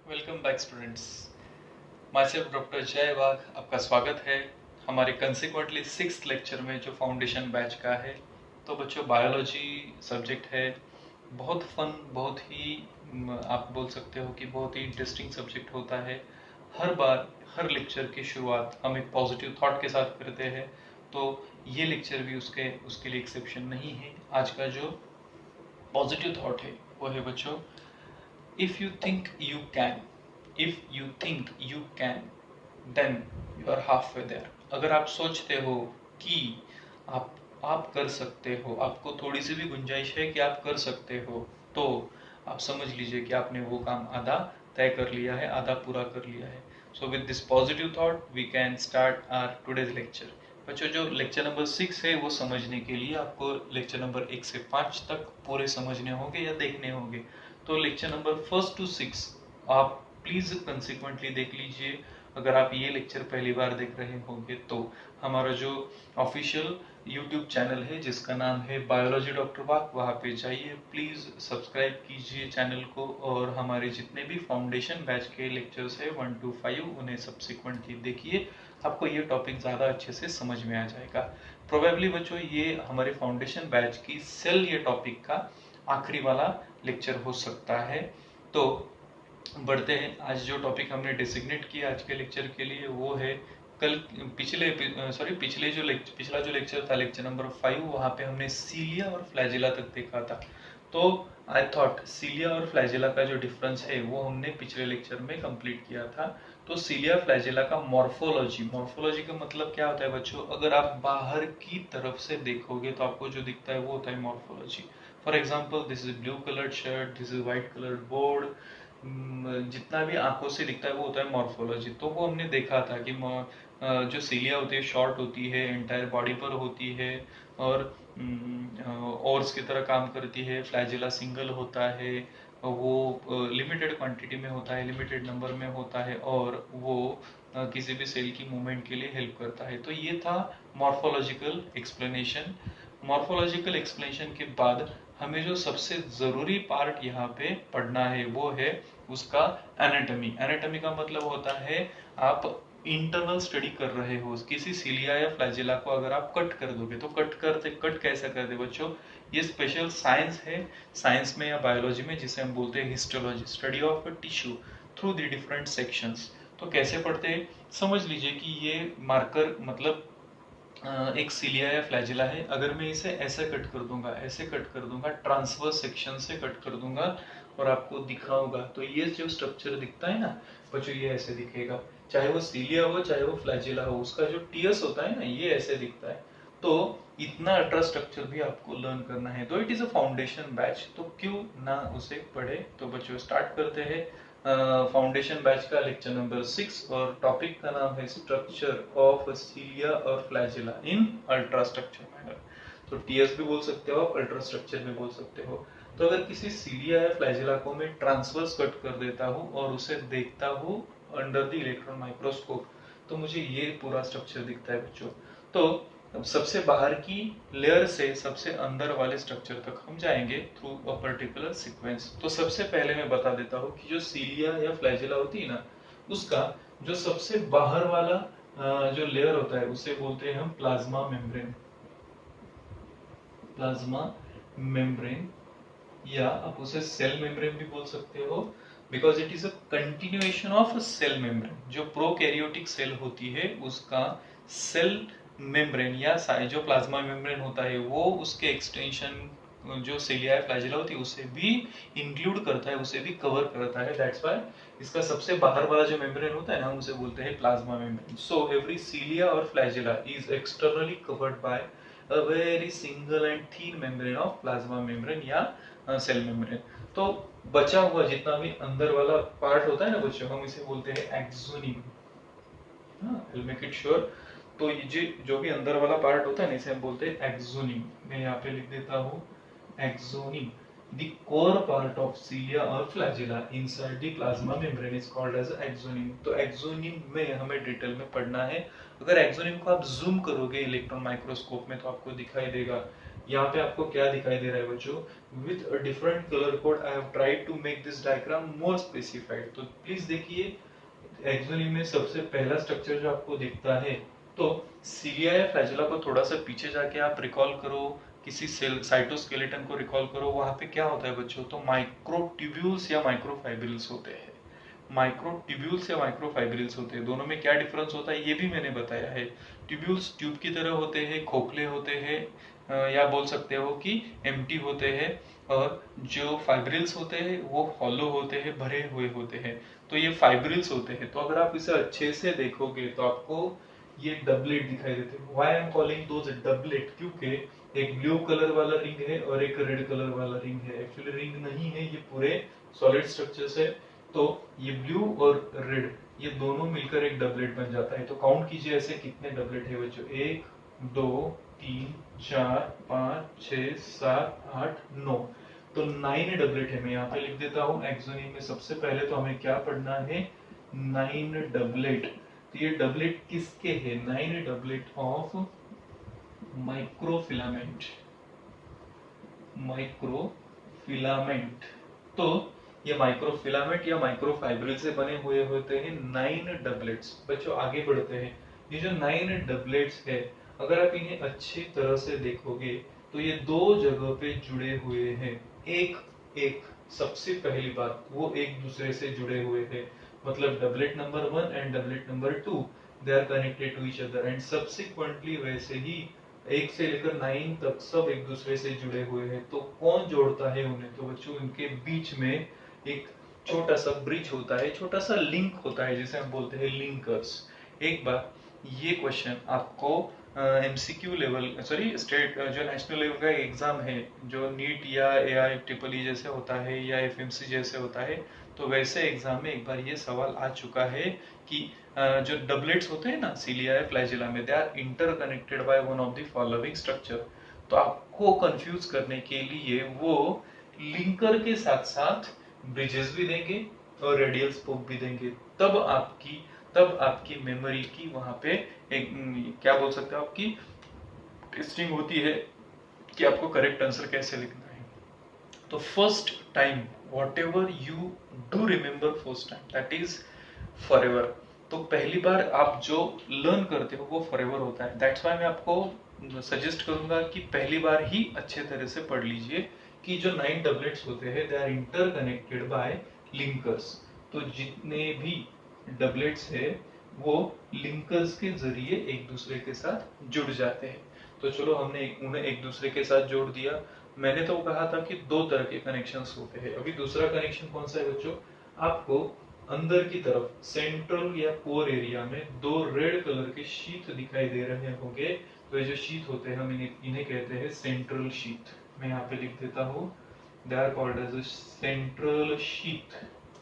Welcome back students. My self doctor जय वाघ आपका स्वागत है हमारे कंसिक्वेंटली 6th लेक्चर में जो फाउंडेशन बैच का है। तो बच्चों बायोलॉजी सब्जेक्ट है, बहुत फन, बहुत ही आप बोल सकते हो कि बहुत ही इंटरेस्टिंग सब्जेक्ट होता है। हर बार हर लेक्चर की शुरुआत हम एक पॉजिटिव थॉट के साथ करते हैं, तो ये लेक्चर भी उसके लिए एक्सेप्शन नहीं है। आज का जो पॉजिटिव थॉट है वो है बच्चों, if you think you can if you think you can then you are halfway there। अगर आप सोचते हो कि आप कर सकते हो, आपको थोड़ी सी भी गुंजाइश है कि आप कर सकते हो, तो आप समझ लीजिए कि आपने वो काम आधा तय कर लिया है, आधा पूरा कर लिया है। So with this positive thought we can start our today's lecture. बच्चों जो लेक्चर नंबर 6 है वो समझने के लिए आपको लेक्चर नंबर 1 से 5 तक पूरे समझने होंगे या देखने होंगे। तो लेक्चर नंबर 1 to 6 आप प्लीज कंसिक्वेंटली देख लीजिए। अगर आप ये लेक्चर पहली बार देख रहे होंगे तो हमारा जो ऑफिशियल यूट्यूब चैनल है जिसका नाम है बायोलॉजी डॉक्टर वाघ, वहाँ पे जाइए, प्लीज सब्सक्राइब कीजिए चैनल को, और हमारे जितने भी फाउंडेशन बैच के लेक्चर्स है 1 to 5 उन्हें सब्सिक्वेंटली देखिए। आपको ये टॉपिक ज़्यादा अच्छे से समझ में आ जाएगा। प्रोबेबली बच्चों ये हमारे फाउंडेशन बैच की सेल ये टॉपिक का आखिरी वाला लेक्चर हो सकता है। तो बढ़ते हैं। आज जो टॉपिक हमने डिसिग्नेट किया आज के लेक्चर के लिए वो है पिछला जो लेक्चर था लेक्चर नंबर 5, वहाँ पे हमने सीलिया और फ्लैजिला तक देखा था। तो आई थॉट सीलिया और फ्लैजिला का जो डिफरेंस है वो हमने पिछले लेक्चर में कंप्लीट किया था। तो सीलिया फ्लैजिला का मॉर्फोलॉजी का मतलब क्या होता है बच्चों, अगर आप बाहर की तरफ से देखोगे तो आपको जो दिखता है वो होता है morphology. For example this is blue coloured shirt, this is white coloured board, जितना भी आंखों से दिखता है वो होता है मॉर्फोलॉजी। तो वो हमने देखा था कि जो सीलिया होती है शॉर्ट होती है, एंटायर बॉडी पर होती है और ओर्स की तरह काम करती है। फ्लैजिला सिंगल होता है, वो लिमिटेड क्वांटिटी में होता है, लिमिटेड नंबर में होता है, और वो किसी भी सेल की मूवमेंट के लिए हेल्प करता है। तो ये था मॉर्फोलॉजिकल एक्सप्लेनेशन। मॉर्फोलॉजिकल एक्सप्लेनेशन के बाद हमें जो सबसे जरूरी पार्ट यहाँ पे पढ़ना है वो है उसका एनाटॉमी। एनाटॉमी का मतलब होता है आप इंटरनल स्टडी कर रहे हो किसी सीलिया या फ्लैजिला को, अगर आप कट कर दोगे तो कट कैसे करते बच्चों, ये स्पेशल साइंस है साइंस में या बायोलॉजी में जिसे हम बोलते हैं histology, study of tissue through the different sections. तो कैसे पढ़ते हैं समझ लीजिए कि ये मार्कर मतलब एक सीलिया या फ्लैजिला है, अगर मैं इसे ऐसे कट कर दूंगा ट्रांसवर्स सेक्शन से कट कर दूंगा और आपको दिखाऊंगा, तो ये जो स्ट्रक्चर दिखता है ना बच्चों ये ऐसे दिखेगा। चाहे वो सीलिया हो चाहे वो फ्लैजिला हो, उसका जो टीयस होता है ना ये ऐसे दिखता है। तो इतना अल्ट्रा स्ट्रक्चर भी आपको लर्न करना है, तो it is a foundation batch, तो क्यों ना उसे पढ़े। तो बच्चों स्टार्ट करते हैं फाउंडेशन बैच का लेक्चर नंबर 6, और टॉपिक का नाम है स्ट्रक्चर ऑफ सीलिया और फ्लैजिला इन अल्ट्रा स्ट्रक्चर मैनर। तो टीएस भी बोल सकते हो आप, अल्ट्रा स्ट्रक्चर भी बोल सकते हो। तो अगर किसी सीलिया या फ्लैजिला को मैं ट्रांसवर्स कट कर देता हूँ और उसे देखता हूँ अंडर द इलेक्ट्रॉन माइक्रोस्कोप, तो मुझे ये पूरा स्ट्रक्चर दिखता है बच्चों। तो सबसे बाहर की लेयर से सबसे अंदर वाले स्ट्रक्चर तक हम जाएंगे थ्रू अ पर्टिकुलर सीक्वेंस। तो सबसे पहले मैं बता देता हूँ कि जो सीलिया या फ्लैजिला होती है ना, उसका जो सबसे बाहर वाला जो लेयर होता है उसे बोलते हैं हम प्लाज्मा मेम्ब्रेन। प्लाज्मा मेम्ब्रेन, या आप उसे सेल मेम्ब्रेन भी बोल सकते हो, because it is a continuation of cell membrane. जो प्रोकैरियोटिक सेल होती है उसका सेल मेम्ब्रेन या जो प्लाज्मा मेम्ब्रेन होता है वो उसके एक्सटेंशन जो सीलिया फ्लैजिला होती है उसे भी इंक्लूड करता है, उसे भी कवर करता है। दैट्स व्हाई इसका सबसे बाहर वाला जो मेम्ब्रेन होता है ना हम उसे बोलते हैं प्लाज्मा मेम्ब्रेन। सो एवरी सीलिया और flagella is externally covered by a very single and thin membrane of plasma membrane या सेल मेम्ब्रेन। तो बचा हुआ जितना भी अंदर वाला पार्ट होता है ना बच्चों, हम इसे बोलते हैं exonym. I'll make it sure। तो ये जो भी अंदर वाला पार्ट होता है ना इसे हम बोलते हैं एक्सोनिम। मैं यहाँ पे लिख देता हूँ exonym. The core part of cilia or flagella inside the plasma membrane is called as axonym। तो एक्सोनिम में हमें डिटेल में पढ़ना है। अगर एक्सोनिम को आप जूम करोगे इलेक्ट्रॉन माइक्रोस्कोप में तो आपको दिखाई देगा यहाँ पे आपको क्या दिखाई दे रहा है बच्चों, with a different colour code I have tried to make this diagram more specified. तो प्लीज देखिए, एक्चुअली में सबसे पहला स्ट्रक्चर जो आपको दिखता है, तो सीलिया या फ्लैजेला को थोड़ा सा पीछे जाके आप रिकॉल करो, किसी सेल साइटोस्केलेटन को रिकॉल करो, वहां पे क्या होता है बच्चों, तो माइक्रोट्यूब्यूल्स या माइक्रोफाइब्रिल्स होते हैं। माइक्रोट्यूब्यूल्स या माइक्रोफाइब्रिल्स होते हैं, दोनों में क्या डिफरेंस होता है ये भी मैंने बताया है। ट्यूब्यूल्स ट्यूब की तरह होते हैं, खोखले होते हैं, या बोल सकते हो कि एम्प्टी होते हैं, और जो फाइब्रिल्स होते हैं वो हॉलो होते हैं, भरे हुए होते हैं। तो ये फाइब्रिल्स होते हैं। तो अगर आप इसे अच्छे से देखोगे तो आपको ये डबलेट दिखाई देते हैं। Why I am calling those doublet, क्योंकि एक ब्लू कलर वाला रिंग है और एक रेड कलर वाला रिंग है। एक्चुअली रिंग नहीं है, ये पूरे सॉलिड स्ट्रक्चर्स है। तो ये ब्लू और रेड ये दोनों मिलकर एक डबलेट बन जाता है। तो काउंट कीजिए ऐसे कितने डबलेट है बच्चों, 1 2 3 4 5 6 7 8 9। तो 9 डबलेट है। मैं यहाँ पे लिख देता हूँ एक्सोनी में। सबसे पहले तो हमें क्या पढ़ना है, 9 डबलेट। तो ये डबलेट किसके है, 9 डबलेट ऑफ माइक्रोफिलामेंट। माइक्रोफिलामेंट, तो ये माइक्रोफिलामेंट या माइक्रोफाइब्रिल से बने हुए होते हैं 9 डबलेट्स। बच्चों आगे बढ़ते हैं। ये जो 9 डबलेट्स है, अगर आप इन्हें अच्छी तरह से देखोगे तो ये दो जगह पे जुड़े हुए हैं। एक एक सबसे पहली बात, वो एक दूसरे से जुड़े हुए हैं। मतलब doublet number 1 and doublet number 2 they are connected to each other, and subsequently वैसे ही 1 से लेकर 9 तक सब एक दूसरे से जुड़े हुए हैं। तो कौन जोड़ता है उन्हें, तो बच्चों उनके बीच में एक छोटा सा ब्रिज होता है, छोटा सा लिंक होता है, जिसे हम बोलते हैं लिंकर्स। एक बार ये क्वेश्चन आपको एमसीक्यू लेवल, सॉरी स्टेट जो नेशनल लेवल का एग्जाम है, जो नीट या एआई ट्रिपल ई जैसे होता है या एफएमसी जैसे होता है, तो वैसे एग्जाम में एक बार ये सवाल आ चुका है कि जो डबलेट्स होते हैं ना सीलिया या फ्लैजेला में, they are interconnected by one of the following structure. तो आपको कंफ्यूज करने के लिए वो लिंकर के साथ साथ ब्रिजेस भी देंगे और रेडियल स्पोक भी देंगे। तब आपकी मेमोरी की वहां पे एक क्या बोल सकते हो, आपकी टेस्टिंग होती है कि आपको करेक्ट आंसर कैसे लिखना है। तो first time what ever you do remember first time, that is for ever. तो पहली बार आप जो लर्न करते हो वो फॉर एवर होता है। दैट्स वाई मैं आपको सजेस्ट करूंगा कि पहली बार ही अच्छे तरह से पढ़ लीजिए कि जो 9 डबलेट्स होते हैं they are interconnected by linkers. तो जितने भी डबलेट्स है वो लिंकर्स के जरिए एक दूसरे के साथ जुड़ जाते हैं। तो चलो हमने उन्हें एक दूसरे के साथ जोड़ दिया। मैंने तो कहा था कि 2 तरह के कनेक्शंस होते हैं। अभी दूसरा कनेक्शन कौन सा है बच्चों, आपको अंदर की तरफ सेंट्रल या कोर एरिया में 2 रेड कलर के शीट दिखाई दे रहे होंगे। तो ये जो शीट होते हैं हम इन्हें कहते हैं सेंट्रल शीट। मैं यहाँ पे लिख देता हूँ, they are called as central sheath.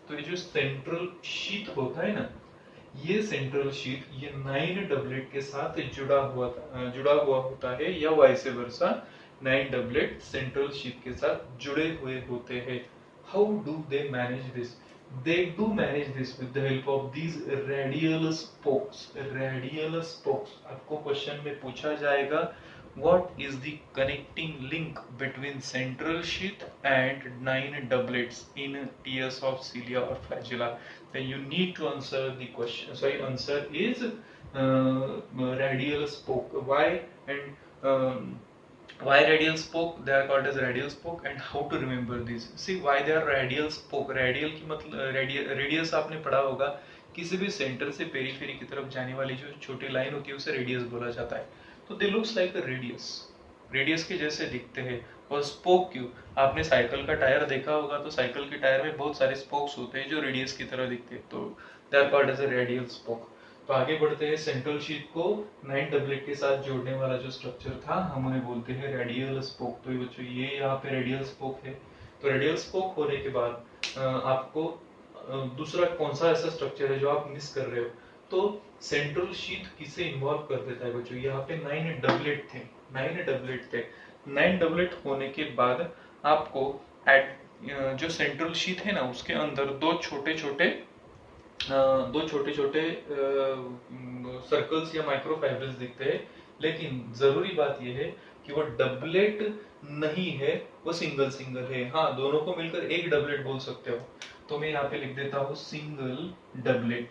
तो ये जो सेंट्रल शीट होता है ना, ये सेंट्रल शीट ये 9 डबलेट के साथ जुड़ा हुआ होता है, या vice versa 9 doublet central sheet के साथ जुड़े हुए होते हैं। How do they manage this, they do manage this with the help of these radial spokes। radial spokes आपको क्वेश्चन में पूछा जाएगा, what is the connecting link between central sheath and 9 doublets in TS of cilia or flagella? Then you need to answer the question. Sorry, answer is radial spoke. Why and why radial spoke, they are called as radial spoke, and how to remember these? See why they are radial spoke। radial की मतलब radius आपने पढ़ा होगा, किसी भी centre से periphery की तरफ जाने वाली जो छोटी लाइन होती है उसे रेडियस बोला जाता है। तो they looks like a radius, radius के जैसे दिखते हैं। और स्पोक क्यों, आपने साइकिल का टायर देखा होगा, तो साइकिल के टायर में बहुत सारे स्पोक्स होते हैं जो रेडियस की तरह दिखते हैं। तो they are called as a radial spoke. तो आगे बढ़ते हैं, सेंट्रल शीट को 9 डबलेट के साथ जोड़ने वाला जो स्ट्रक्चर था हम उन्हें बोलते हैं रेडियल स्पोक। तो ये बच्चों ये यहाँ पे रेडियल स्पोक है। तो रेडियल स्पोक होने के बाद आपको दूसरा कौन सा ऐसा स्ट्रक्चर है जो आप मिस कर रहे हो, तो सेंट्रल शीट किसे इन्वॉल्व कर देता है बच्चों, यहाँ पे 9 डबलेट थे। 9 डबलेट होने के बाद आपको जो सेंट्रल शीट है ना उसके अंदर दो छोटे छोटे सर्कल्स या माइक्रोफाइब्रिल्स दिखते हैं। लेकिन जरूरी बात यह है कि वो डबलेट नहीं है, वो सिंगल सिंगल है। हाँ, दोनों को मिलकर एक डबलेट बोल सकते हो। तो मैं यहाँ पे लिख देता हूँ सिंगल डबलेट,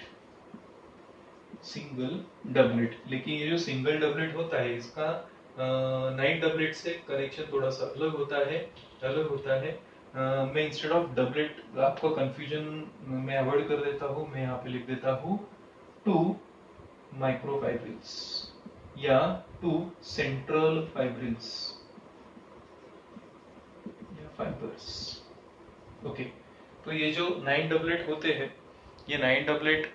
सिंगल डबलेट। लेकिन ये जो सिंगल डबलेट होता है इसका नाइन डबलेट से कनेक्शन थोड़ा सा अलग होता है, अलग होता है। मैं इंस्टेड ऑफ डबलेट आपको कंफ्यूजन में अवॉइड कर देता हूँ, मैं यहाँ पे लिख देता हूँ टू माइक्रोफाइब्रिल्स या टू सेंट्रल फाइब्रिल्स या फाइबर्स। ओके, तो ये जो नाइन डबलेट होते हैं, ये नाइन डबलेट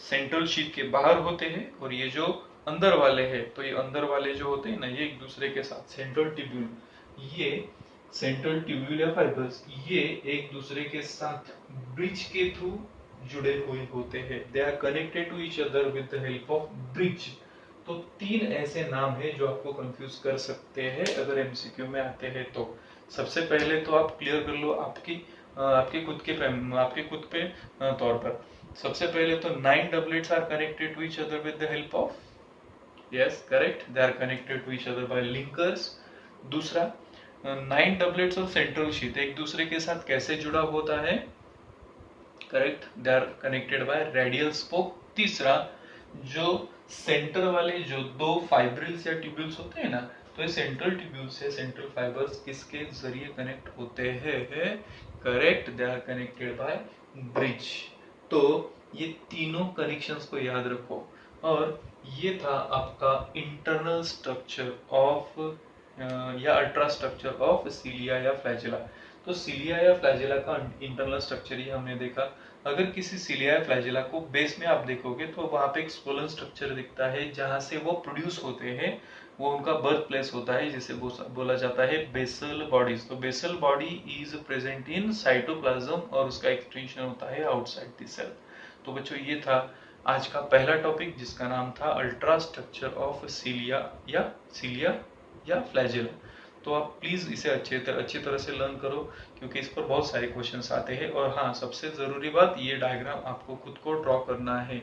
सेंट्रल शीट के बाहर होते हैं, और ये जो अंदर वाले हैं, तो ये अंदर वाले जो होते हैं ना, ये एक दूसरे के साथ सेंट्रल ट्यूब्यूल, ये सेंट्रल ट्यूब्यूल या फाइबर्स, ये एक दूसरे के साथ ब्रिज के थ्रू जुड़े हुए होते हैं। They are connected to each other with the help of bridge. तो तीन ऐसे नाम हैं जो आपको कंफ्यूज कर सकते हैं अगर एमसीक्यू में आते हैं तो। सबसे पहले तो आप क्लियर कर लो आपके खुद पे तौर पर। सबसे पहले तो nine doublets are connected to each other with the help of, yes correct, they are connected to each other by linkers. दूसरा, nine doublets of central sheet एक दूसरे के साथ कैसे जुड़ा होता है, correct, they are connected by radial spoke. तीसरा, जो सेंटर वाले जो दो फाइब्रिल्स या ट्यूब्यूल्स होते हैं ना, तो ये सेंट्रल ट्यूब्यूल्स है, सेंट्रल फाइबर्स किसके जरिए कनेक्ट होते हैं, correct, they are connected by bridge. तो ये तीनों कनेक्शंस को याद रखो। और ये था आपका इंटरनल स्ट्रक्चर ऑफ या अल्ट्रा स्ट्रक्चर ऑफ सिलिया या फ्लैजेला। तो सिलिया या फ्लैजेला का इंटरनल स्ट्रक्चर ही हमने देखा। अगर किसी सिलिया या फ्लैजेला को बेस में आप देखोगे तो वहां पे एक स्वोलन स्ट्रक्चर दिखता है जहां से वो प्रोड्यूस होते हैं, वो उनका बर्थ प्लेस होता है, जिसे बोला जाता है बेसल बॉडीज। तो basal body is present in cytoplasm और उसका एक्सटेंशन होता है आउटसाइड द सेल। तो बच्चों, ये था आज का पहला टॉपिक जिसका नाम था अल्ट्रा स्ट्रक्चर ऑफ सिलिया या फ्लैजेला। तो आप प्लीज इसे अच्छी तरह से लर्न करो, क्योंकि इस पर बहुत सारे क्वेश्चंस आते हैं। और हाँ, सबसे जरूरी बात, ये डायग्राम आपको खुद को ड्रॉ करना है।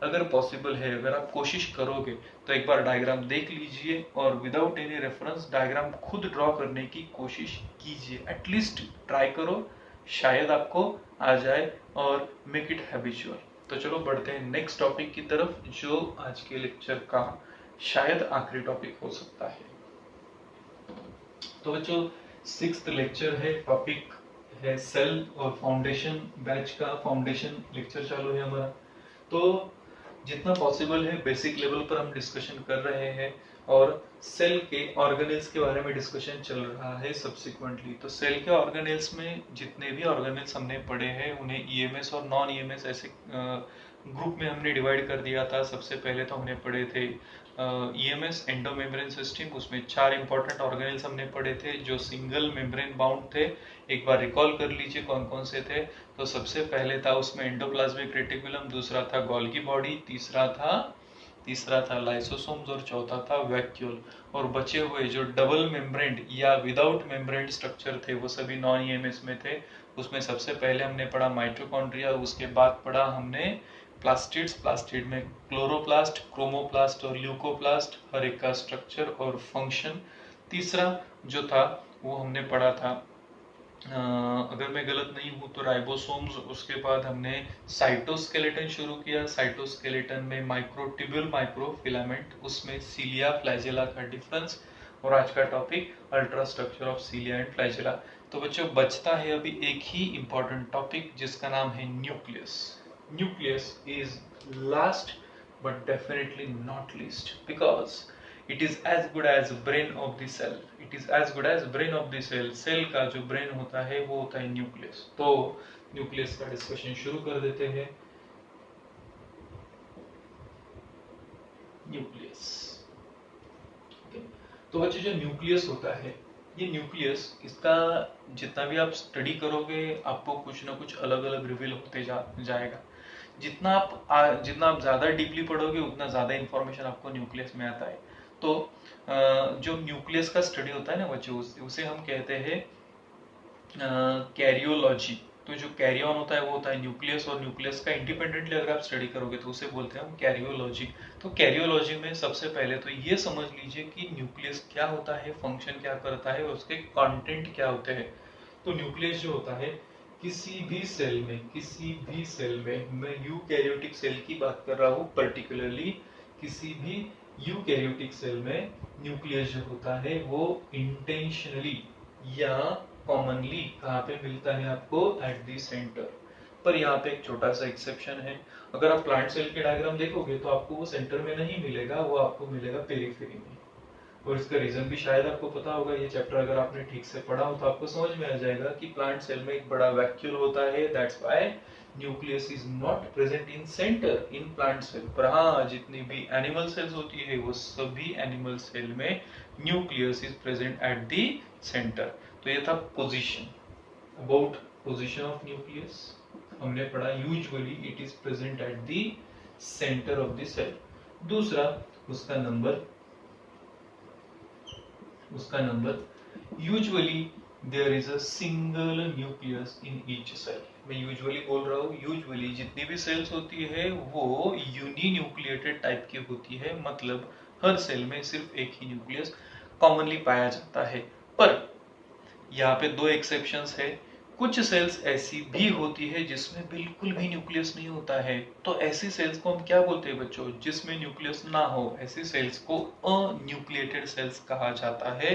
अगर पॉसिबल है, अगर आप कोशिश करोगे तो एक बार डायग्राम देख लीजिए और विदाउट एनी रेफरेंस डायग्राम खुद ड्रॉ करने की कोशिश कीजिए। एटलीस्ट ट्राई करो, शायद आपको आ जाए, और मेक इट हैबिचुअल। तो चलो बढ़ते हैं नेक्स्ट टॉपिक की तरफ, जो आज के लेक्चर का शायद आखिरी टॉपिक हो सकता है। तो बच्चों, सिक्स्थ लेक्चर है, टॉपिक है सेल और फाउंडेशन। बैच का फाउंडेशन लेक्चर चालू है हमारा। तो जितना पॉसिबल है बेसिक लेवल पर हम डिस्कशन कर रहे हैं, और सेल के ऑर्गेनेल्स के बारे में डिस्कशन चल रहा है सब्सिक्वेंटली। तो सेल के ऑर्गेनेल्स में जितने भी ऑर्गेनेल्स हमने पढ़े हैं, उन्हें ईएमएस और नॉन ईएमएस ऐसे ग्रुप में हमने डिवाइड कर दिया था। सबसे पहले तो हमने पढ़े थे ईएमएस, एंडो मेम्ब्रेन सिस्टम। उसमें चार इंपॉर्टेंट ऑर्गेनेल्स हमने पढ़े थे जो सिंगल मेम्ब्रेन बाउंड थे। एक बार रिकॉल कर लीजिए कौन कौन से थे। तो सबसे पहले था उसमें एंडोप्लाज्मिक रेटिकुलम, दूसरा था गोल्गी बॉडी, तीसरा था लाइसोसोम्स, और चौथा था वैक्यूल। और बचे हुए जो डबल मेम्ब्रेन या विदाउट मेम्ब्रेन स्ट्रक्चर थे, वो सभी नॉन ईएमएस में थे। उसमें सबसे पहले हमने पढ़ा माइटोकॉन्ड्रिया, उसके बाद पढ़ा हमने प्लास्टिड्स। प्लास्टिड में क्लोरोप्लास्ट, क्रोमोप्लास्ट और ल्यूकोप्लास्ट, हर एक का स्ट्रक्चर और फंक्शन। तीसरा जो था वो हमने पढ़ा था, अगर मैं गलत नहीं हूं तो राइबोसोम्स। उसके बाद हमने साइटोस्केलेटन शुरू किया। साइटोस्केलेटन में माइक्रोट्यूब्यूल, माइक्रोफिलामेंट, उसमें सिलिया फ्लैजेला का डिफरेंस। और आज का topic ultra structure of cilia and flagella. तो बच्चों, बचता है अभी एक ही इंपॉर्टेंट टॉपिक जिसका नाम है nucleus. Nucleus is last but definitely not least, because it is as good as brain of the cell. It is as good as brain of the cell. Cell का जो ब्रेन होता है वो होता है न्यूक्लियस। तो न्यूक्लियस का discussion शुरू कर देते हैं। न्यूक्लियस, तो बच्चे, जो न्यूक्लियस होता है, ये न्यूक्लियस, इसका जितना भी आप स्टडी करोगे आपको कुछ ना कुछ अलग अलग रिवील होते जाएगा। जितना आप ज्यादा डीपली पढ़ोगे उतना ज्यादा इंफॉर्मेशन आपको न्यूक्लियस में आता है। तो जो न्यूक्लियस का स्टडी होता है ना बच्चों, उसे हम कहते हैं कैरियोलॉजी। तो जो कैरी ऑन होता है वो होता है न्यूक्लियस, और न्यूक्लियस का इंडिपेंडेंटली अगर आप स्टडी करोगे तो उसे बोलते हैं हम कैरियोलॉजी। तो कैरियोलॉजी में सबसे पहले तो ये समझ लीजिए कि न्यूक्लियस क्या होता है, फंक्शन क्या करता है और उसके कंटेंट क्या होते हैं। तो न्यूक्लियस जो होता है किसी भी सेल में मैं यूकैरियोटिक सेल की बात कर रहा हूँ पर्टिकुलरली, किसी भी यूकैरियोटिक सेल में न्यूक्लियस जो होता है वो इंटेंशनली या कॉमनली कहाँ पे मिलता है आपको, एट द सेंटर। पर यहाँ पे एक छोटा सा एक्सेप्शन है, अगर आप प्लांट सेल के डायग्राम देखोगे तो आपको वो सेंटर में नहीं मिलेगा, वो आपको मिलेगा पेरिफेरी में। और इसका रीजन भी शायद आपको पता होगा, ये चैप्टर अगर आपने ठीक से पढ़ा हो तो आपको समझ में आ जाएगा कि प्लांट सेल में एक बड़ा वैक्यूल होता है, that's why nucleus is not present in centre in plant cell. पर हाँ, जितनी भी एनिमल सेल्स होती है वो सभी एनिमल सेल में nucleus is present at the centre. तो ये था position, about position of nucleus हमने पढ़ा, usually it is present at the centre of the cell. दूसरा उसका number, usually there is a single nucleus in each cell. मैं usually बोल रहा हूँ, यूजुअली जितनी भी सेल्स होती है वो यूनिन्यूक्लिएटेड टाइप की होती है, मतलब हर सेल में सिर्फ एक ही न्यूक्लियस कॉमनली पाया जाता है। पर यहाँ पे दो एक्सेप्शंस है, कुछ सेल्स ऐसी भी होती है जिसमें बिल्कुल भी न्यूक्लियस नहीं होता है। तो ऐसी सेल्स को हम क्या बोलते हैं बच्चों, जिसमें न्यूक्लियस ना हो, ऐसी सेल्स को अन्यूक्लिएटेड सेल्स कहा जाता है।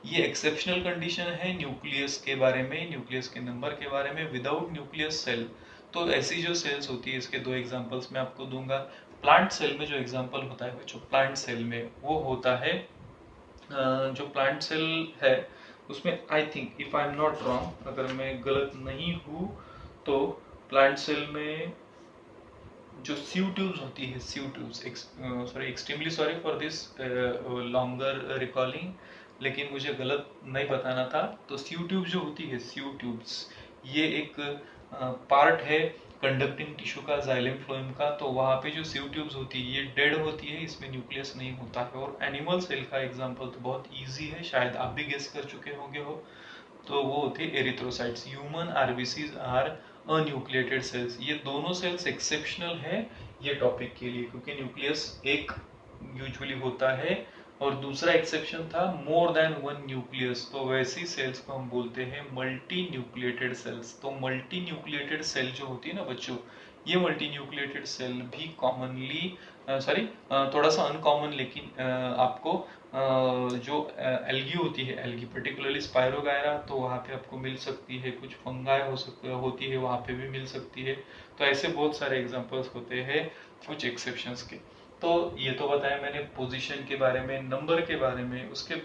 ये एक्सेप्शनल कंडीशन है न्यूक्लियस के बारे में, न्यूक्लियस के नंबर के बारे में, विदाउट न्यूक्लियस सेल। तो ऐसी जो सेल्स होती है इसके दो एग्जांपल्स मैं आपको दूंगा। प्लांट सेल में जो एग्जांपल होता है बच्चों, प्लांट सेल में वो होता है, जो प्लांट सेल है उसमें I think if I am not wrong, अगर मैं गलत नहीं हूँ तो प्लांट सेल में जो सीव ट्यूब्स होती है, sieve tubes, sorry extremely sorry for this longer recalling, लेकिन मुझे गलत नहीं बताना था। तो सीव ट्यूब्स जो होती है, सीव ट्यूब्स ये एक पार्ट है कंडक्टिंग टिश्यू का, जाइलम फ्लोएम का। तो वहाँ पे जो सीव ट्यूब्स होती है ये डेड होती है, इसमें न्यूक्लियस नहीं होता है। और एनिमल सेल का एग्जांपल तो बहुत इजी है, शायद आप भी गेस कर चुके होंगे हो, तो वो होते हैं erythrocytes. Human RBCs are anucleated cells. ये दोनों सेल्स एक्सेप्शनल है ये टॉपिक के लिए, क्योंकि न्यूक्लियस एक यूजुअली होता है और दूसरा एक्सेप्शन था मोर देन वन न्यूक्लियस। तो वैसी सेल्स को हम बोलते हैं मल्टी न्यूक्लिएटेड सेल्स। तो मल्टी न्यूक्लिएटेड सेल जो होती है ना बच्चों, ये मल्टी न्यूक्लिएटेड सेल भी कॉमनली थोड़ा सा अनकॉमन, लेकिन आपको जो एल्गी होती है, एल्गी पर्टिकुलरली स्पायरोगायरा, तो वहाँ पे आपको मिल सकती है, कुछ फंगाई होती है वहाँ पे भी मिल सकती है। तो ऐसे बहुत सारे एग्जांपल्स होते हैं कुछ एक्सेप्शंस के। तो ये तो बताया मैंने पोजीशन के बारे में, नंबर के बारे में। उसके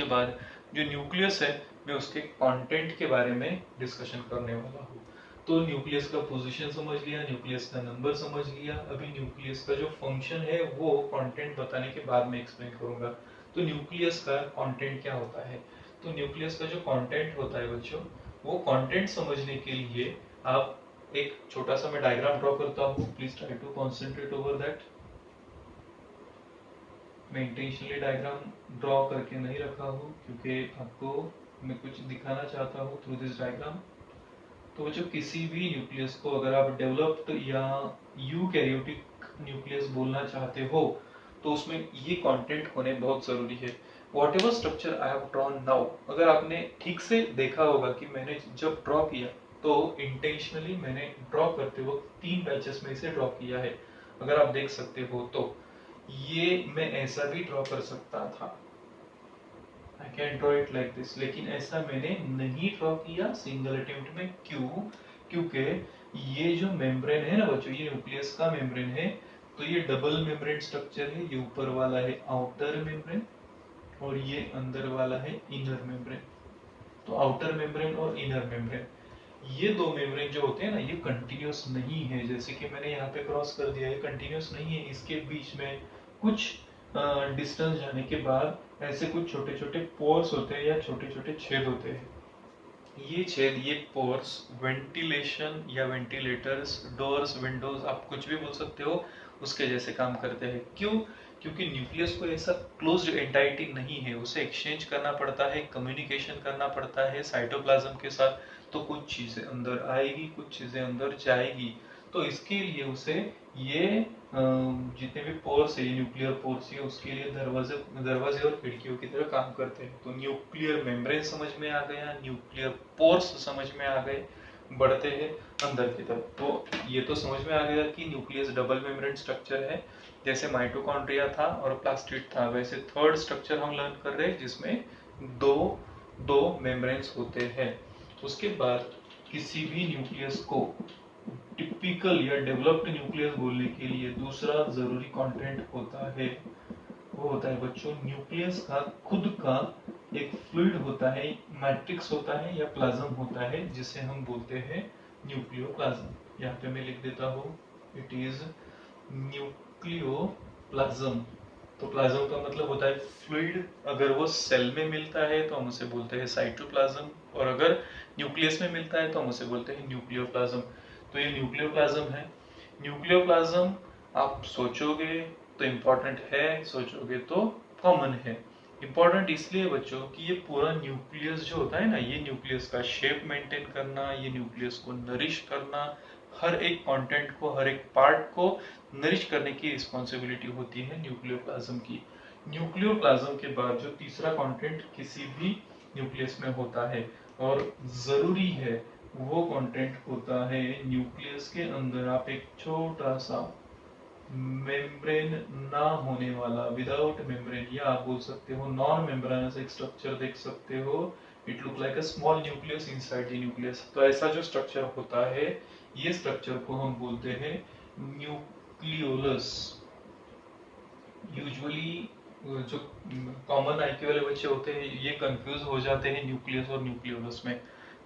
बाद जो न्यूक्लियस है मैं उसके कंटेंट के बारे में डिस्कशन करने वाला हूँ। तो न्यूक्लियस का पोजीशन समझ लिया, न्यूक्लियस का नंबर समझ लिया, अभी न्यूक्लियस का जो फंक्शन है वो कंटेंट बताने के बाद में एक्सप्लेन करूंगा। तो न्यूक्लियस का कंटेंट क्या होता है, तो न्यूक्लियस का जो कंटेंट होता है बच्चों, वो कंटेंट समझने के लिए आप एक छोटा सा मैं डायग्राम ड्रॉ करता हूँ, please try to concentrate over that. मैं इंटेंशनली डायग्राम ड्रॉ करके नहीं रखा हूँ क्योंकि आपको मैं कुछ दिखाना चाहता हूँ थ्रू दिस डायग्राम। तो बच्चों किसी भी न्यूक्लियस को अगर आप डेवलप्ड या यूकैरियोटिक न्यूक्लियस बोलना चाहते हो तो उसमें ये कंटेंट होने बहुत जरूरी है। What ever structure I have drawn now, अगर आपने ठीक से देखा होगा कि मैंने जब ड्रॉ किया तो इंटेंशनली मैंने ड्रॉ करते वक्त 3 बैचेस में इसे ड्रॉ किया है। अगर आप देख सकते हो तो ये मैं ऐसा भी ड्रॉ कर सकता था, I can draw it like this, लेकिन ऐसा मैंने नहीं ड्रॉ किया सिंगल अटेम्प्ट में। क्यों? क्योंकि ये जो मेम्ब्रेन है ना बच्चों, ये न्यूक्लियस का मेम्ब्रेन है, तो ये डबल मेम्ब्रेन स्ट्रक्चर है। ये ऊपर वाला है आउटर मेम्ब्रेन और ये अंदर वाला है इनर मेम्ब्रेन। तो आउटर मेम्ब्रेन और इनर मेम्ब्रेन, ये दो मेम्ब्रेन जो होते हैं ना, ये कंटिन्यूस नहीं है। जैसे कि मैंने यहाँ पे क्रॉस कर दिया, ये कंटिन्यूस नहीं है, इसके बीच में कुछ डिस्टेंस जाने के बाद ऐसे कुछ छोटे छोटे पोर्स होते हैं या छोटे छोटे छेद होते हैं। ये छेद, ये पोर्स वेंटिलेशन या वेंटिलेटर्स, डोर्स, विंडोज, आप कुछ भी बोल सकते हो, उसके जैसे काम करते हैं। क्यों? क्योंकि न्यूक्लियस को ऐसा क्लोज्ड एंटाइटी नहीं है, उसे एक्सचेंज करना पड़ता है, कम्युनिकेशन करना पड़ता है साइटोप्लाज्म के साथ। तो कुछ चीजें अंदर आएगी, कुछ चीजें अंदर जाएगी। तो इसके लिए उसे ये जितने भी पोर्स है, न्यूक्लियर पोर्स है, उसके लिए दरवाजे दरवाजे और खिड़कियों की तरह काम करते हैं। तो न्यूक्लियर मेम्ब्रेन समझ में आ गया, न्यूक्लियर पोर्स समझ में आ गए, बढ़ते हैं अंदर की तरफ। तो ये तो समझ में आ गया कि न्यूक्लियस डबल मेम्ब्रेन स्ट्रक्चर है, जैसे माइटोकॉन्ड्रिया था और प्लास्टिड था, वैसे थर्ड स्ट्रक्चर हम लर्न कर रहे हैं जिसमें दो दो मेम्ब्रेन्स होते हैं। उसके बाद किसी भी न्यूक्लियस को टिपिकल या डेवलप्ड न्यूक्लियस बोलने के लिए दूसरा जरूरी कंटेंट होता है, वो होता है बच्चों न्यूक्लियस का खुद का एक फ्लूइड होता है, मैट्रिक्स होता है या प्लाज्म होता है, जिसे हम बोलते हैं न्यूक्लियोप्लाज्म। यहाँ पे मैं लिख देता हूँ, इट इज न्यूक्लियोप्लाज्म। तो प्लाज्म का मतलब होता है फ्लूइड। अगर वो सेल में मिलता है तो हम उसे बोलते हैं साइटोप्लाज्म, और अगर न्यूक्लियस में मिलता है तो हम उसे बोलते हैं न्यूक्लियोप्लाज्म। तो ये न्यूक्लियोप्लाज्म है। न्यूक्लियोप्लाज्म आप सोचोगे तो इम्पोर्टेंट है, सोचोगे तो कॉमन है। इम्पोर्टेंट इसलिए बच्चों कि ये पूरा न्यूक्लियस जो होता है ना, ये न्यूक्लियस का शेप मेंटेन करना, ये न्यूक्लियस को नरिश करना, हर एक कंटेंट को, हर एक पार्ट को नरिश करने की रिस्पॉन्सिबिलिटी होती है न्यूक्लियोप्लाज्म की। न्यूक्लियोप्लाज्म के बाद जो तीसरा कंटेंट किसी भी न्यूक्लियस में होता है और जरूरी है, वो कंटेंट होता है न्यूक्लियस के अंदर आप एक छोटा सा मेम्ब्रेन ना होने वाला, विदाउट मेम्ब्रेन, या आप बोल सकते हो नॉन मेम्ब्रेनस एक स्ट्रक्चर देख सकते हो। It look like a small nucleus inside the nucleus. तो ऐसा जो स्ट्रक्चर होता है, ये स्ट्रक्चर को हम बोलते हैं न्यूक्लियोलस। यूजुअली जो कॉमन आईक्यू वाले बच्चे होते हैं ये कंफ्यूज हो जाते हैं न्यूक्लियस और न्यूक्लियोलस में।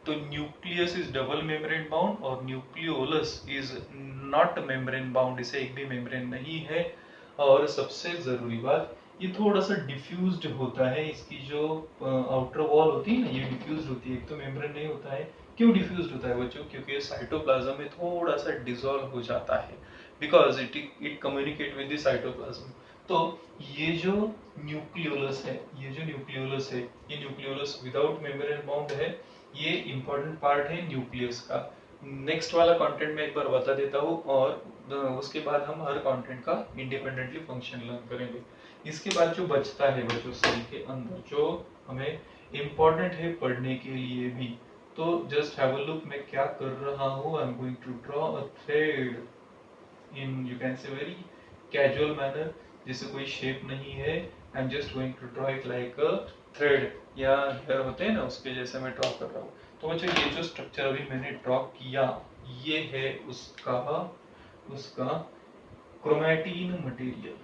तो nucleus is double membrane bound और nucleolus is not membrane bound, इसे एक भी मेम्ब्रेन नहीं है। और सबसे जरूरी बात, ये थोड़ा सा डिफ्यूज्ड होता है, इसकी जो आउटर वॉल होती है ना, ये डिफ्यूज्ड होती है, एक तो मेम्ब्रेन नहीं होता है। क्यों डिफ्यूज्ड होता है बच्चों? क्योंकि ये साइटोप्लाज्म में थोड़ा सा डिसॉल्व हो जाता है, because it communicate with the cytoplasm. तो ये जो न्यूक्लियोलस है, ये न्यूक्लियोलस विदाउट मेम्ब्रेन बाउंड है, ये इंपॉर्टेंट पार्ट है न्यूक्लियस का। नेक्स्ट वाला कंटेंट मैं एक बार बता देता हूँ और उसके बाद हम हर कंटेंट का इंडिपेंडेंटली फंक्शन लर्न करेंगे। इसके बाद जो बचता है बच्चों सेल के अंदर, जो हमें इंपॉर्टेंट है पढ़ने के लिए भी, तो जस्ट हैव अ लुक। मैं क्या कर रहा हूँ, I am going to draw a thread in, you can say very casual manner, जिससे कोई शेप नहीं है। I am just going to draw it like a thread, या हेयर होते हैं ना, उसके जैसे मैं ड्रॉ कर रहा हूँ। तो बच्चों ये जो स्ट्रक्चर अभी मैंने ड्रॉ किया, ये है उसका क्रोमैटिन मटेरियल।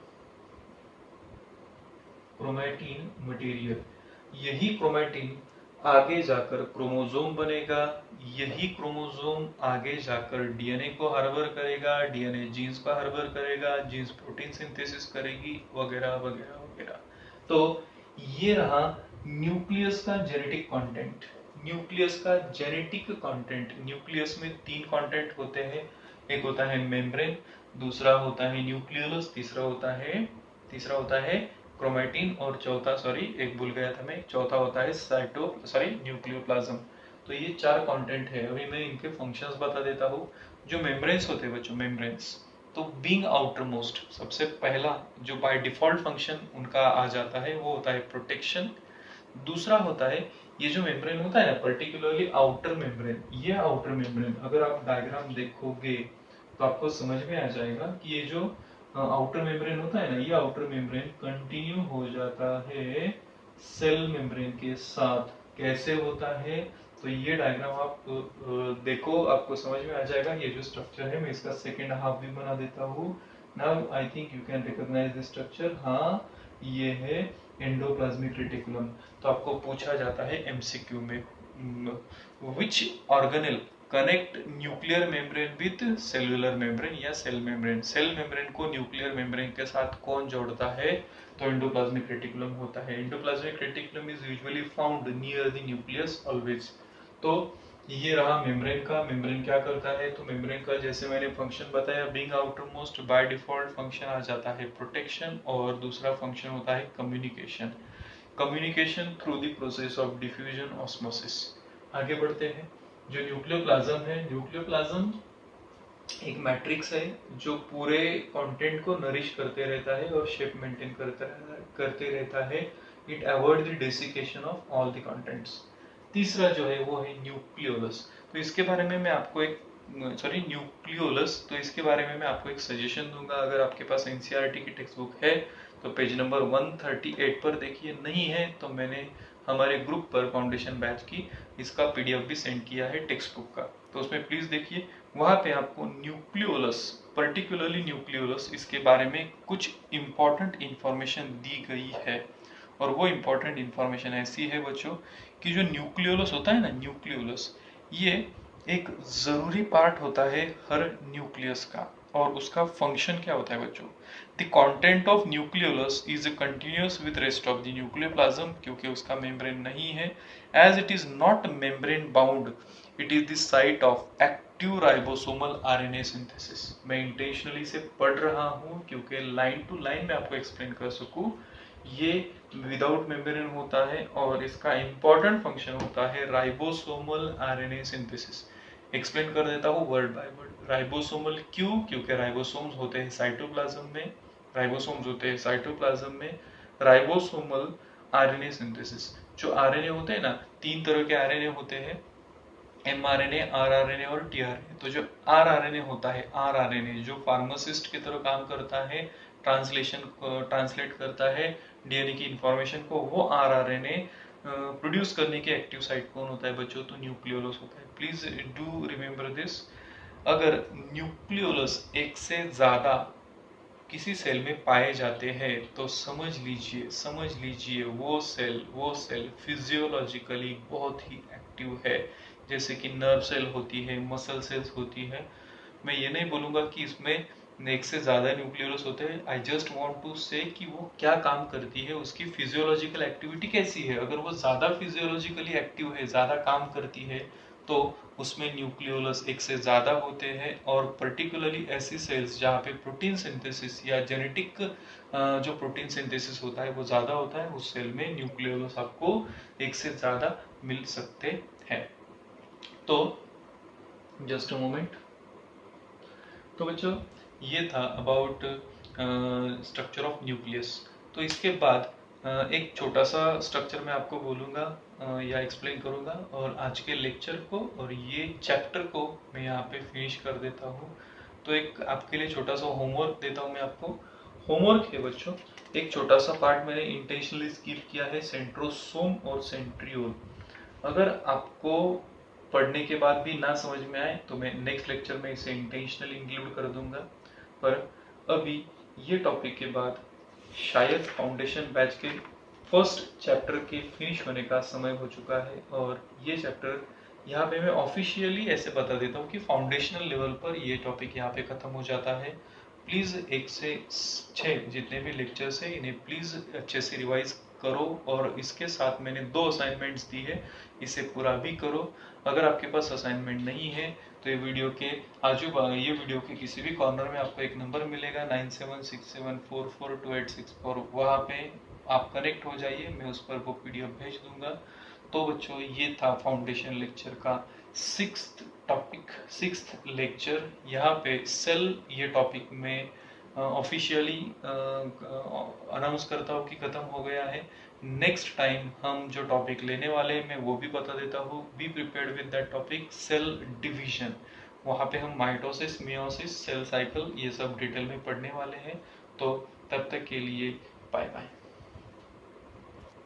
क्रोमैटिन मटेरियल, यही क्रोमैटिन आगे जाकर क्रोमोसोम बनेगा, यही क्रोमोसोम आगे जाकर डीएनए को हार्बर करेगा, डीएनए जीन्स को हार्बर करेगा, जीन्स प्रोटीन सिंथेसिस करेगी, वगैरह वगैरह वगैरह। तो ये रहा न्यूक्लियस का जेनेटिक कंटेंट। न्यूक्लियस का जेनेटिक कंटेंट, न्यूक्लियस में तीन कंटेंट होते हैं, एक होता है मेम्ब्रेन, दूसरा होता है न्यूक्लियोलस, तीसरा होता है क्रोमैटिन, और चौथा, सॉरी एक भूल गया था मैं, चौथा होता है न्यूक्लियोप्लाज्म। तो ये चार कंटेंट है। अभी मैं इनके फंक्शंस बता देता हूँ। जो मेम्ब्रेन्स होते हैं बच्चों, मेम्ब्रेन्स, तो बीइंग आउटर मोस्ट, सबसे पहला जो बाय डिफॉल्ट फंक्शन उनका आ जाता है वो होता है प्रोटेक्शन। दूसरा होता है ये जो मेम्ब्रेन होता है ना, पर्टिकुलरली आउटर मेम्ब्रेन, ये आउटर मेम्ब्रेन अगर आप डायग्राम देखोगे तो आपको समझ में आ जाएगा कि ये जो आउटर मेम्ब्रेन होता है ना, ये आउटर मेम्ब्रेन कंटिन्यू हो जाता है सेल मेम्ब्रेन के साथ। कैसे होता है? तो ये डायग्राम आप देखो, आपको समझ में आ जाएगा। ये जो स्ट्रक्चर है, मैं इसका सेकेंड हाफ भी बना देता हूँ। Now I think you can recognise this structure. हाँ, ये है एंडोप्लाज्मिक रेटिकुलम। तो आपको पूछा जाता है एमसीक्यू में, विच organelle connect nuclear membrane with cellular membrane या सेल मेम्ब्रेन। सेल मेम्ब्रेन को न्यूक्लियर मेम्ब्रेन के साथ कौन जोड़ता है? तो एंडोप्लाज्मिक रेटिकुलम होता है। Endoplasmic reticulum is usually found near the nucleus always. तो ये रहा मेम्ब्रेन का। मेम्ब्रेन क्या करता है? तो मेम्ब्रेन का जैसे मैंने फंक्शन बताया, being outermost, by default function आ जाता है प्रोटेक्शन, और दूसरा फंक्शन होता है communication through the process of diffusion osmosis. आगे बढ़ते हैं। जो न्यूक्लियोप्लाज्म है, न्यूक्लियोप्लाज्म एक मैट्रिक्स है जो पूरे कंटेंट को नरिश करते रहता है और शेप मेंटेन करते रहता है। It avoid the desiccation of all the contents. तीसरा जो है वो है न्यूक्लियोलस। तो इसके बारे में मैं आपको एक न्यूक्लियोलस, तो इसके बारे में मैं आपको एक सजेशन दूंगा। अगर आपके पास एनसीईआरटी की टेक्स्ट बुक है तो पेज नंबर 138 पर देखिए, नहीं है तो मैंने हमारे ग्रुप पर फाउंडेशन बैच की इसका पीडीएफ भी सेंड किया है टेक्स्ट बुक का, तो उसमें प्लीज देखिए। वहां पे आपको न्यूक्लियोलस, पर्टिकुलरली न्यूक्लियोलस, इसके बारे में कुछ इंपॉर्टेंट इंफॉर्मेशन दी गई है। और वो इंपॉर्टेंट इंफॉर्मेशन ऐसी है बच्चों कि जो न्यूक्लियोलस होता है ना, न्यूक्लियोलस ये एक जरूरी पार्ट होता है हर न्यूक्लियस का। और उसका फंक्शन क्या होता है बच्चों? The content of nucleolus is continuous with rest of the nucleoplasm, क्योंकि उसका मेम्ब्रेन नहीं है। As it is not membrane bound, it is the site of active ribosomal RNA synthesis. मैं इंटेंशनली से पढ़ रहा हूं क्योंकि लाइन टू लाइन मैं आपको एक्सप्लेन कर सकूं। ये विदाउट मेम्ब्रेन होता है और इसका इंपॉर्टेंट फंक्शन होता है राइबोसोमल आरएनए सिंथेसिस। एक्सप्लेन कर देता हूँ वर्ड बाय वर्ड। राइबोसोमल क्यों? क्योंकि राइबोसोम्स होते हैं साइटोप्लाज्म में, राइबोसोम्स होते हैं साइटोप्लाज्म में। राइबोसोमल आरएनए सिंथेसिस, जो आरएनए होते हैं ना, 3 तरह के आरएनए होते हैं, mRNA, rRNA और tRNA। तो जो rRNA होता है, rRNA जो फार्मासिस्ट की तरह काम करता है, ट्रांसलेट करता है डीएनए की इंफॉर्मेशन को, वो rRNA प्रोड्यूस करने के एक्टिव साइट कौन होता है बच्चों? तो न्यूक्लियोलस होता है। Please do remember this. अगर न्यूक्लियोलस एक से ज्यादा किसी सेल में पाए जाते हैं तो समझ लीजिए वो सेल फिजियोलॉजिकली बहुत ही एक्टिव है। जैसे कि नर्व सेल होती है, मसल सेल्स होती है। मैं ये नहीं बोलूंगा कि इसमें एक से ज्यादा न्यूक्लियोलस होते हैं। आई जस्ट वांट टू से कि वो क्या काम करती है, उसकी फिजियोलॉजिकल एक्टिविटी कैसी है। अगर वो ज्यादा फिजियोलॉजिकली एक्टिव है, ज्यादा काम करती है, तो उसमें न्यूक्लियोलस एक से ज्यादा होते हैं। और पर्टिकुलरली ऐसी सेल्स जहाँ पे प्रोटीन सिंथेसिस या जेनेटिक जो प्रोटीन सिंथेसिस होता है वो ज्यादा होता है, उस सेल में न्यूक्लियोलस आपको एक से ज्यादा मिल सकते हैं। तो जस्ट अ मोमेंट। तो बच्चों ये था अबाउट स्ट्रक्चर ऑफ न्यूक्लियस। तो इसके बाद एक छोटा सा स्ट्रक्चर मैं आपको बोलूँगा या एक्सप्लेन करूँगा, और आज के लेक्चर को और ये चैप्टर को मैं यहाँ पे फिनिश कर देता हूँ। तो एक आपके लिए छोटा सा होमवर्क देता हूँ मैं आपको। होमवर्क है बच्चों, एक छोटा सा पार्ट मैंने इंटेंशनली स्किप किया है, सेंट्रोसोम और सेंट्रियोल। अगर आपको पढ़ने के बाद भी ना समझ में आए तो मैं नेक्स्ट लेक्चर में इसे इंटेंशनली इंक्लूड कर दूंगा। पर अभी ये टॉपिक के बाद शायद फाउंडेशन बैच के फर्स्ट चैप्टर के फिनिश होने का समय हो चुका है। और ये चैप्टर यहाँ पे मैं ऑफिशियली ऐसे बता देता हूँ कि फाउंडेशनल लेवल पर ये टॉपिक यहाँ पे खत्म हो जाता है। प्लीज 1 से 6 जितने भी लेक्चर्स है इन्हें प्लीज अच्छे से रिवाइज करो। और इसके साथ मैंने 2 असाइनमेंट्स दी है, इसे पूरा भी करो। अगर आपके पास असाइनमेंट नहीं है तो ये वीडियो के वीडियो के किसी भी कॉर्नर में आपको एक नंबर मिलेगा 9767442864। वहाँ पे आप कनेक्ट हो जाइए, मैं उस पर वो पीडीएफ भेज दूंगा। तो बच्चों ये था फाउंडेशन लेक्चर का 6th लेक्चर। यहाँ पे सेल ये टॉपिक में ऑफिशियली अनाउंस करता हूँ कि खत्म हो गया है। नेक्स्ट टाइम हम जो टॉपिक लेने वाले हैं मैं वो भी बता देता हूँ। Be prepared with that topic, cell division. वहाँ पे हम माइटोसिस, मियोसिस, सेल साइकिल ये सब डिटेल में पढ़ने वाले हैं। तो तब तक के लिए बाय बाय।